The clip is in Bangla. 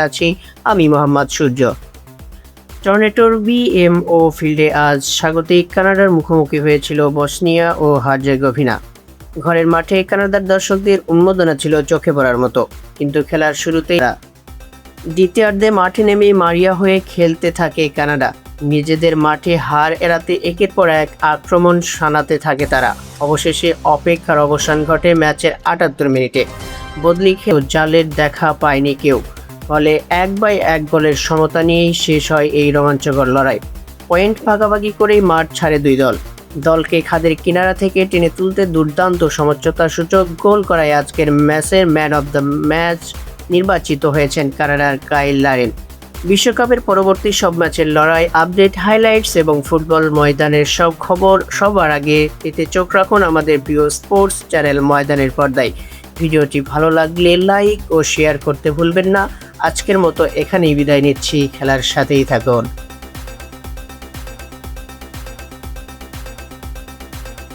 আছি আমি মোহাম্মদ সূর্য। টরন্টোর বিএমও ফিল্ডে আজ স্বাগতিক কানাডার মুখোমুখি হয়েছিল বসনিয়া ও হার্জেগোভিনা। ঘরের মাঠে কানাডার দর্শকদের উন্মাদনা ছিল চোখে পড়ার মতো, কিন্তু খেলার শুরুতেই দ্বিতীয়ার্ধে মাঠে নেমে মারিয়া হয়ে খেলতে থাকে কানাডা। নিজেদের মাঠে হার এড়াতে একের পর এক আক্রমণ শানাতে থাকে তারা। অবশেষে অপেক্ষার অবসান ঘটে ম্যাচের ৭৮ মিনিটে। বদলি খেয়েও জালের দেখা পায়নি কেউ, ফলে ১-১ গোলের সমতা নিয়েই শেষ হয় এই রোমাঞ্চকর লড়াই। পয়েন্ট ভাগাভাগি করেই মাঠ ছাড়ে দুই দল। দলকে খাদের কিনারা থেকে টেনে তুলতে দুর্দান্ত সমঝোতার সূচক গোল করায় আজকের ম্যাচের ম্যান অব দ্য ম্যাচ নির্বাচিত হয়েছেন কানাডার কাইল লারেন। বিশ্বকাপের পরবর্তী সব ম্যাচের লড়াই, আপডেট, হাইলাইটস এবং ফুটবল ময়দানের সব খবর সবার আগে পেতে চোখ রাখুন আমাদের প্রিয় স্পোর্টস চ্যানেল ময়দানের পর্দায়। ভিডিওটি ভালো লাগলে লাইক ও শেয়ার করতে ভুলবেন না। আজকের মতো এখানেই বিদায় নিচ্ছি, খেলার সাথেই থাকুন।